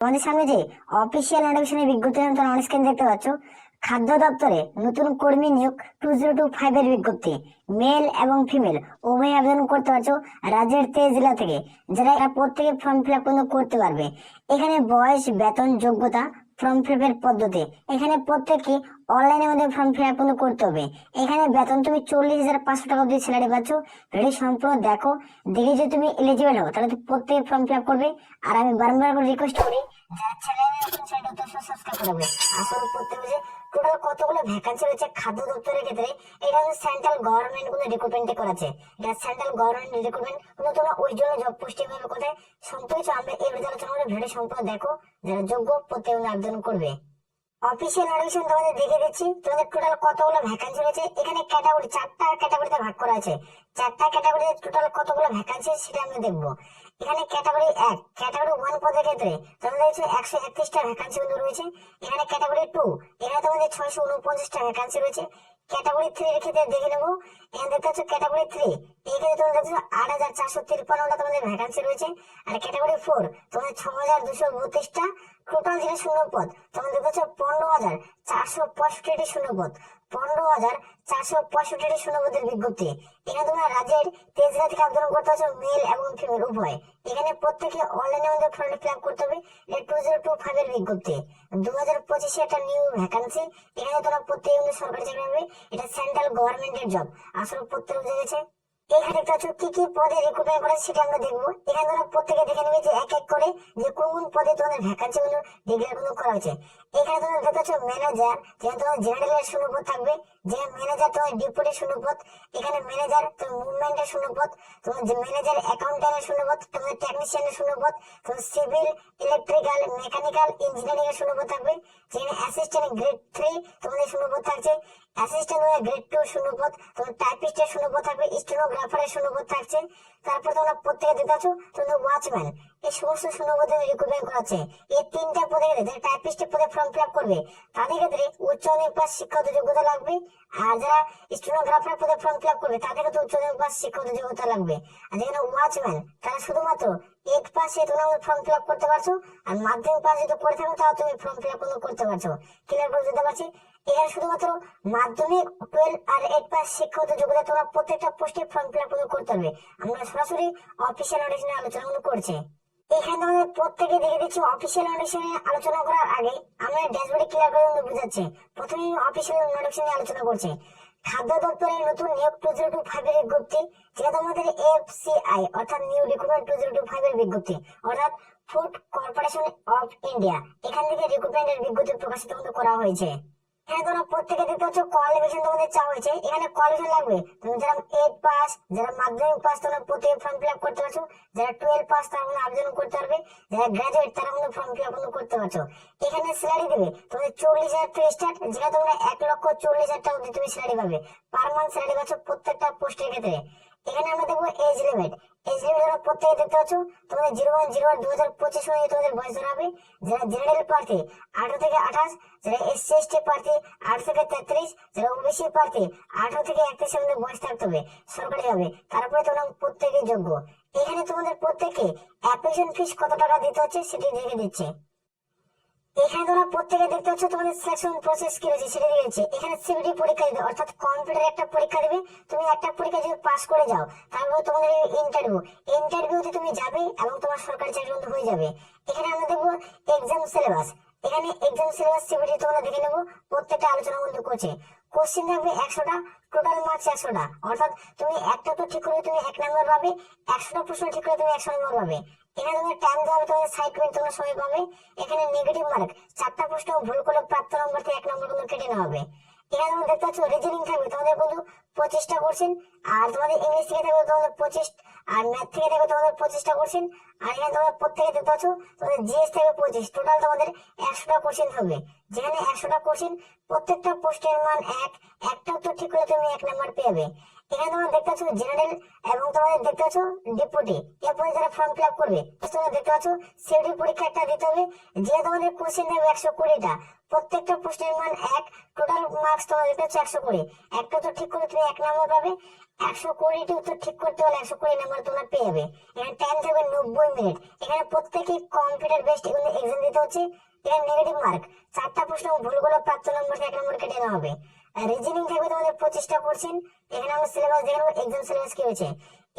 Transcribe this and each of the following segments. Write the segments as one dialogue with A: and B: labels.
A: তোমাদের সামনে যে অফিসিয়াল নোটিফিকেশনের বিজ্ঞপ্তি তোমরা অন স্ক্রিন দেখতে পাচ্ছ, খাদ্য দপ্তরে নতুন কর্মী নিয়োগ 2025 এর বিজ্ঞপ্তি। মেল এবং ফিমেল উভয় আবেদন করতে পারছো রাজ্যের 23 জেলা থেকে, যারা এরা প্রত্যেকে ফর্ম ফিল আপ করতে পারবে। এখানে বয়স, বেতন, যোগ্যতা, ফর্ম ফিল আপের পদ্ধতি, এখানে প্রত্যেককে অনলাইনের মধ্যে ফর্ম ফিল আপ করতে হবে। এখানে বেতন তুমি 40,500 টাকা অব্দি স্যালারি পাচ্ছ। ভিডিও সম্পূর্ণ দেখো, দেখে যদি তুমি এলিজিবল হও তাহলে তুমি প্রত্যেকে ফর্ম ফিল আপ করবে। আর আমি বারবার করে রিকোয়েস্ট করি যারা চ্যানেলটা সাবস্ক্রাইব করবে। আসলে প্রত্যেক যে টোটাল কতগুলো ভ্যাকান্সি রয়েছে খাদ্য দপ্তরের ক্ষেত্রে, এটা হচ্ছে সেন্ট্রাল গভর্নমেন্ট কোনো রিক্রুটমেন্টে করাচ্ছে। এটা সেন্ট্রাল গভর্নমেন্ট রিক্রুটমেন্ট কোনো তোমরা ওই জন্য জব পোস্টিং হবে কোথায় সম্পর্কে আমরা এই ভিডিও আলোচনা করে ভিডিও সম্পূর্ণ দেখো, যারা যোগ্য প্রত্যেক আবেদন করবে। অফিসিয়াল নোটিফিকেশন তোমাদের দেখে দিচ্ছি। তোমাদের টোটাল কতগুলো ভ্যাকান্সি রয়েছে, এখানে ক্যাটাগরি 4টা ক্যাটাগরিতে ভাগ করা আছে। 4টা ক্যাটাগরিতে টোটাল কতগুলো ভ্যাকান্সি সেটা আমরা দেখবো। এখানে ক্যাটাগরি 1, ক্যাটাগরি 1 পদের ক্ষেত্রে তোমাদের হচ্ছে 131টা ভ্যাকান্সি রয়েছে। এখানে ক্যাটাগরি 2, এখানে তোমাদের 649টা ভ্যাকান্সি রয়েছে। ক্যাটাগরি 3 এর ক্ষেত্রে দেখে নেবো, এখানে দেখতে পাচ্ছ ক্যাটাগরি 3 এখানে তোমাদের দেখছো 8,453টা তোমাদের ভ্যাকান্সি রয়েছে। আর ক্যাটাগরি 4 তোমাদের 6,232টা টোটাল যেটা শূন্যপদ তোমাদের দেখতে পাচ্ছ 15,465টি শূন্যপদ। 15,465টি শূন্যপদের বিজ্ঞপ্তি। এখানে তোমরা রাজ্যের 23 জেলা থেকে আবেদন করতে পারছো, মেল এবং ফিমেল উভয়। এখানে প্রত্যেকে অনলাইনের মধ্যে ফর্ম ফিল আপ করতে হবে। 2025 এর বিজ্ঞপ্তি, 2025 একটা নিউ ভ্যাকান্সি। এখানে তোমরা প্রত্যেকে সরকারি চাকরি হবে। এটা সেন্ট্রাল গভর্নমেন্টের জব। আসলে প্রত্যেক বুঝে গেছে। এখানে দেখতে পাচ্ছ কি কি পদে রিক্রুটমেন্ট করা সেটা আমরা দেখবো। এখানে তোমরা প্রত্যেকে দেখে নেবে যে এক এক করে যে কোন কোন পদে তোমাদের ভ্যাকান্সি ডিক্লেয়ার করা হয়েছে। এখানে তোমরা দেখতে পাচ্ছ ম্যানেজার, যেখানে তোমার জেনারেলের শূন্যপদ থাকবে। যে ম্যানেজার তোমার ডিপুটির শূন্যপদ। এখানে ম্যানেজার তোমার মুভমেন্টের শূন্যপদ, তোমার যে ম্যানেজার অ্যাকাউন্টেন্টের শূন্যপদ, তোমার টেকনিশিয়ানের শূন্যপদ, তোমার সিভিল, ইলেকট্রিক্যাল, মেকানিক্যাল ইঞ্জিনিয়ারিং এর শূন্যপদ থাকবে। যেখানে অ্যাসিস্ট্যান্ট গ্রেড 3 তোমাদের শূন্যপদ থাকছে। অ্যাসিস্ট্যান্ট গ্রেড 2 শূন্যপদ, তোমার টাইপিস্টের শূন্যপদ থাকবে, স্টেনোগ্রাফারের শূন্যপদ থাকছে। তারপর তোমরা প্রত্যেকে দেখতে পাচ্ছ তোমাদের ওয়াচম্যান, এই সমস্ত শূন্যপদে রিক্রুটমেন্ট করাচ্ছে। এই 3টা পদে যারা টাইপিস্টের পদে ফর্ম ফিল আপ করবে তাদের ক্ষেত্রে উচ্চ মাধ্যমিক পাস শিক্ষাগত যোগ্যতা লাগবে। আর যারা স্টেনোগ্রাফার পদে ফর্ম ফিল আপ করবে তাদের ক্ষেত্রে উচ্চ মাধ্যমিক পাস শিক্ষাগত যোগ্যতা লাগবে। আর যেখানে ওয়াচম্যান তারা শুধুমাত্র 8 পাসে তোমরা ফর্ম ফিল আপ করতে পারছো। আর মাধ্যমিক পাস যদি করে থাকো তাও তুমি ফর্ম ফিল আপ করতে পারছো। ক্লিয়ার করে দিতে পারছি। এখানে শুধুমাত্র মাধ্যমিক 12 আর 8 পাস শিক্ষাগত যোগ্যতা তোমরা প্রত্যেকটা পোস্টে ফর্ম ফিল আপ করতে হবে। আমরা সরাসরি অফিসিয়াল নোটিফিকেশনে আলোচনা করছি। এখানে আমাদের প্রত্যেকে দেখে দিচ্ছি অফিসিয়াল নোটিফিকেশনে আলোচনা করার আগে আমরা ড্যাশবোর্ডে ক্লিয়ার করে বুঝাচ্ছি। প্রথমে অফিসিয়াল নোটিফিকেশনে আলোচনা করছি। খাদ্য দপ্তরের নতুন নিয়োগ 2025 এর বিজ্ঞপ্তি, যেটা তোমাদের এফসিআই অর্থাৎ নিউ রিক্রুটমেন্ট 2025 এর বিজ্ঞপ্তি, অর্থাৎ ফুড কর্পোরেশন অফ ইন্ডিয়া, এখান থেকে রিক্রুটমেন্টের বিজ্ঞপ্তি প্রকাশিত করা হয়েছে। এখানে তোমরা প্রত্যেকে দেখতে পাচ্ছ কোয়ালিফিকেশন তোমাদের চাওয়া হয়েছে। এখানে কোয়ালিফিকেশন লাগবে তুমি যারা 8 পাস, যারা মাধ্যমিক পাস তোমরা প্রত্যেকে ফর্ম ফিল আপ করতে পারছো। যারা 12 পাস তারা আবেদন করতে পারবে। যারা গ্রাজুয়েট তারা ফর্ম ফিল আপ করতে পারছো। এখানে স্যালারি দেবে তোমাদের 40,000 থেকে স্টার্ট, যেটা তোমরা 1,40,000 টাকা অব্দি তুমি স্যালারি পাবে। পার মান্থ স্যালারি পাচ্ছ প্রত্যেকটা পোস্টের ক্ষেত্রে। এখানে আমরা দেখবো এজ লিমিট। এজ লিমিট তোমরা প্রত্যেকে দেখতে পাচ্ছ তোমাদের 01/01/2025 অনুযায়ী তোমাদের বয়স ধরা হবে। যারা জেনারেল প্রার্থী 18 থেকে 28, যারা এসসি এসটি প্রার্থী 8 থেকে 33, যারা ওবিসি প্রার্থী 18 থেকে 31 এর মধ্যে বয়স থাকতে হবে সরকারি হবে। তারপরে তোমরা প্রত্যেকে যোগ্য। এখানে তোমাদের প্রত্যেকে অ্যাপ্লিকেশন ফিস কত টাকা দিতে হচ্ছে সেটি দেখে দিচ্ছে। এখানে তোমরা প্রত্যেকে দেখতে পাচ্ছ তোমাদের সিলেকশন প্রসেস কি রয়েছে সেটা দিয়েছে। এখানে সিবিটি পরীক্ষা দিবে, অর্থাৎ কম্পিউটার একটা পরীক্ষা দিবে। তুমি একটা পরীক্ষা যদি পাস করে যাও তারপর তোমাদের ইন্টারভিউতে তুমি যাবে এবং তোমার সরকারি চাকরি হয়ে যাবে। এখানে আমরা দেখবো এক্সাম সিলেবাস। এখানে এক্সাম সিলেবাস সিবিটি তোমরা দেখে নেবো, প্রত্যেকটা আলোচনা করছে। কোশ্চেন থাকবে 100টা, টোটাল মার্কস 100টা, অর্থাৎ তুমি একটা তো ঠিক করলে তুমি 1 নম্বর পাবে, 100টা প্রশ্ন ঠিক করলে তুমি 100 নম্বর পাবে। এখানে তোমার টাইম দেওয়া হবে, তোমাদের 60 মিনিট তোমরা সময় পাবে। এখানে নেগেটিভ মার্ক 4টা প্রশ্ন ভুল করলে প্রাপ্ত নম্বর থেকে 1 নম্বর কেটে নেওয়া হবে। এখানে তোমরা দেখতে পাচ্ছ রিজনিং থাকবে তোমাদের কিন্তু 25টা কোশ্চেন, আর তোমাদের ইংলিশ থেকে থাকবে তোমাদের 25, আর ম্যাথ থেকে থাকবে তোমাদের 25টা কোশ্চেন। আর এখানে তোমরা প্রত্যেকে দেখতে পাচ্ছ তোমাদের জিএস থেকে 25, টোটাল তোমাদের 100টা কোশ্চেন থাকবে। যেখানে 100টা কোশ্চেন প্রত্যেকটা পোস্টের মান 1, একটা উত্তর ঠিক করলে তুমি 1 নম্বর পেয়ে যাবে। এখানে তোমরা দেখতে পাচ্ছ জেনারেল এবং তোমাদের দেখতে পাচ্ছ ডেপুটি, এরপরে যারা ফর্ম ফিল আপ করবে তোমরা দেখতে পাচ্ছ সিউডি পরীক্ষা একটা দিতে হবে, যে তোমাদের কোশ্চেন দেবে 120টা, প্রত্যেকটা প্রশ্নের মান 1, টোটাল মার্কস তোমার দেখতে পাচ্ছ 120। একটা তো ঠিক করে তুমি 1 নম্বর পাবে, 120টি উত্তর ঠিক করতে হলে 120 নম্বর তোমরা পেয়ে যাবে। এখানে টাইম থাকবে 90 মিনিট। এখানে প্রত্যেকেই কম্পিউটার বেসড এক্সাম দিতে হচ্ছে। এখানে নেগেটিভ মার্ক, 4টা প্রশ্ন ভুল করলে প্রাপ্ত নম্বর 1 নম্বর কেটে নেওয়া হবে। রিজনিং থাকবে তোমাদের 25টা কোশ্চেন। এখানে আমরা সিলেবাস দেখে নেবো এক্সাম সিলেবাস কি হয়েছে।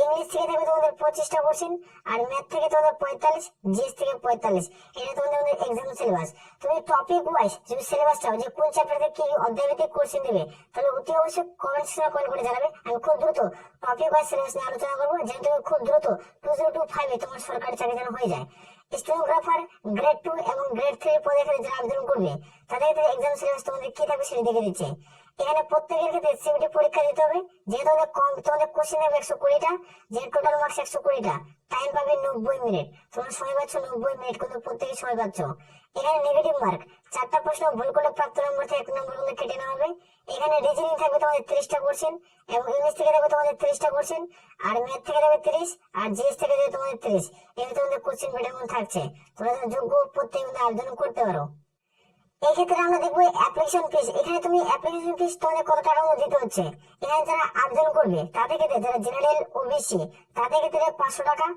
A: ইংলিশ থেকে থাকবে তোমাদের 25টা কোশ্চেন, আর ম্যাথ থেকে তোমাদের 45, জিএস থেকে 45। এটা তোমাদের এক্সাম সিলেবাস। তুমি টপিক ওয়াইজ যদি সিলেবাস চাও যে কোন চ্যাপ্টার থেকে কি অধ্যায় ভিত্তিক কোশ্চেন দেবে, তাহলে অতি অবশ্যই কমেন্ট সেকশনে কমেন্ট করে জানাবে। আমি খুব দ্রুত টপিক ওয়াইজ সিলেবাস নিয়ে আলোচনা করবো, যেন তুমি খুব দ্রুত 2025 তোমার সরকারি চাকরি যেন হয়ে যায়। স্টেনোগ্রাফার গ্রেড 2 এবং গ্রেড 3 পদে যারা আবেদন করবে তাদের এক্সাম সিলেবাস তোমাদের কি থাকবে সেটা দেখে দিচ্ছে। এখানে প্রত্যেকের ক্ষেত্রে সিবিটি পরীক্ষা দিতে হবে, যেহেতু তোমাদের কোশ্চেন হবে 120টা, যে টোটাল মার্কস 120টা, টাইম পাবে 90 মিনিট। তোমরা সময় পাচ্ছ 90 মিনিট, কিন্তু প্রত্যেকে সময় পাচ্ছ। এখানে নেগেটিভ মার্ক, 4টা প্রশ্ন ভুল করলে প্রাপ্ত নম্বর থেকে 1 নম্বর কিন্তু কেটে নেওয়া হবে। এখানে রিজনিং থাকবে তোমাদের 30টা কোশ্চেন, এবং ইংলিশ থেকে থাকবে তোমাদের 30টা কোশ্চেন, আর ম্যাথ থেকে থাকবে 30, আর জিএস থেকে থাকবে তোমাদের 30। এগুলো তোমাদের কোশ্চেন প্যাটার্ন থাকছে। তোমরা যোগ্য প্রত্যেক আবেদন করতে পারো। এই ক্ষেত্রে আমরা দেখবো অ্যাপ্লিকেশন ফিস। এখানে তুমি অ্যাপ্লিকেশন ফিস তোমাদের কত টাকা মতো দিতে হচ্ছে। এখানে যারা আবেদন করবে তাদের ক্ষেত্রে, যারা জেনারেল ওবিসি তাদের ক্ষেত্রে 500 টাকা,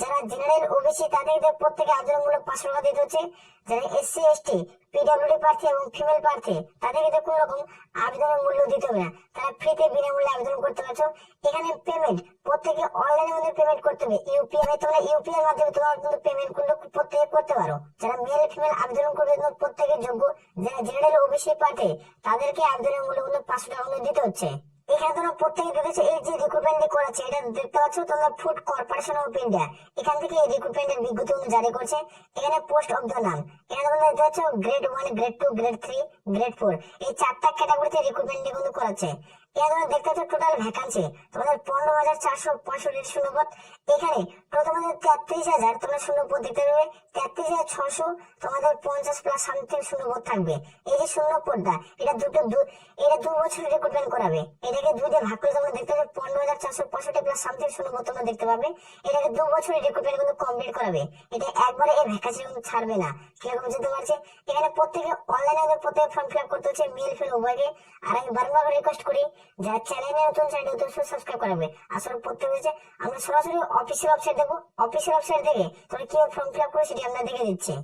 A: যারা জেনারেল ওবিসি তাদের ক্ষেত্রে প্রত্যেকে আবেদনমূলক 500 টাকা দিতে হচ্ছে। যারা এসসি এসটি পিডব্লিউডি প্রার্থী এবং ফিমেল প্রার্থী তাদের ক্ষেত্রে কোনো রকম আবেদনের মূল্য দিতে হবে না, তারা ফ্রিতে বিনামূল্যে আবেদন করতে পারছো। এখানে পেমেন্ট প্রত্যেকে অনলাইনের মধ্যে পেমেন্ট করতে হবে। ইউপিআই, তোমরা ইউপিআই এর মাধ্যমে তোমরা কিন্তু পেমেন্ট কিন্তু প্রত্যেকে করতে পারো। যারা মেল ফিমেল আবেদন করবে প্রত্যেকে যোগ্য। যারা জেনারেল ওবিসি প্রার্থী তাদেরকে আবেদনের মূল্য কিন্তু 500 টাকা মতো দিতে হচ্ছে। এখানে তোমরা প্রত্যেকে দেখেছো এই যে রিক্রুটমেন্ট করাচ্ছে, এটা দেখতে পাচ্ছ তোমরা ফুড কর্পোরেশন অফ ইন্ডিয়া, এখান থেকে এই রিক্রুটমেন্টের বিজ্ঞপ্তি জারি করছে। এখানে পোস্ট অফ দ্য নাম, এখানে তোমরা দেখতে পাচ্ছ গ্রেড 1, গ্রেড 2, গ্রেড 3, গ্রেড 4, এই 4টা ক্যাটাগরিতে রিক্রুটমেন্ট কিন্তু করাচ্ছে। এখানে তোমরা দেখতে পাচ্ছ টোটাল ভ্যাকান্সি তোমাদের 15,465 শূন্যপদ। এখানে তোমাদের 33,000 তোমরা শূন্যপদ দেখতে পাবে, 33,600 তোমাদের 50 প্লাস সামথিং শূন্যপদ থাকবে। এই যে শূন্যপদটা এটা এটা 2 বছর রিক্রুটমেন্ট করাবে। এটাকে 2 দিয়ে ভাগ করে তোমরা দেখতে পাবে 15,465 প্লাস সামথিং শূন্যপদ তোমরা দেখতে পাবে। এটাকে 2 বছরের রিক্রুটমেন্ট কিন্তু কমপ্লিট করাবে। এটা একবারে এই ভ্যাকান্সি কিন্তু ছাড়বে না। কিরকম যেতে পারছে, এখানে প্রত্যেকে অনলাইনে প্রত্যেকে ফর্ম ফিল আপ করতে হচ্ছে, মেল ফিল উভয়কে। আর আমি বারবার রিকোয়েস্ট করি যারা চ্যানেলে নতুন, চ্যানেল সাবস্ক্রাইব করাবে। আসলে প্রত্যেক হচ্ছে আমরা সরাসরি অফিসিয়াল ওয়েবসাইট দেখবো, অফিসিয়াল ওয়েবসাইট দেখে তোমরা কিভাবে ফর্ম ফিল আপ করে সেটি আমরা দেখে দিচ্ছি।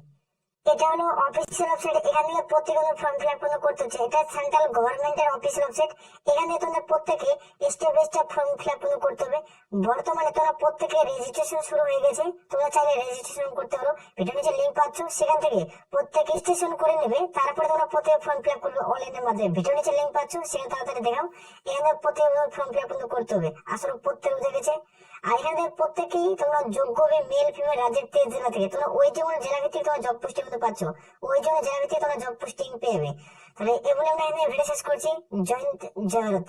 A: এটা হলো অফিসিয়াল ওয়েবসাইট, এখান থেকে প্রত্যেকে ফর্ম ফিল আপ করতে হচ্ছে। এটা সেন্ট্রাল গভর্নমেন্টের অফিসিয়াল ওয়েবসাইট, এখান থেকে তোমাদের প্রত্যেকে step by step form fill up করতে হবে। বর্তমানে তোমরা প্রত্যেকে রেজিস্ট্রেশন শুরু হয়ে গেছে, তোমরা চাইলে রেজিস্ট্রেশন করতে পারো। ভিডিও নিচে লিঙ্ক পাচ্ছ, সেখান থেকে প্রত্যেকে রেজিস্ট্রেশন করে নেবে, তারপরে তোমরা প্রত্যেকে ফর্ম ফিল আপ করবে অনলাইনের মাধ্যমে। ভিডিও নিচে লিঙ্ক পাচ্ছ, সেখানে তাড়াতাড়ি দেখাও। এখানে প্রত্যেকে ফর্ম ফিল আপ করতে হবে। আসলে প্রত্যেক বুঝে গেছে। আর এখানে প্রত্যেকেই তোমরা যোগ্য হবে মেল ফিমেল রাজ্যের 23 জেলা থেকে। তোমরা ওই যেমন জেলা ভিত্তিক তোমরা জব পোস্টিং পাচ্ছ, ওই জন্য জেলা ভিত্তিক তোমরা জব পোস্টিং পেয়ে যাবে। তাহলে এগুলো আমরা এখানে ভিডিও শেষ করছি। জয় হিন্দ, জয় ভারত।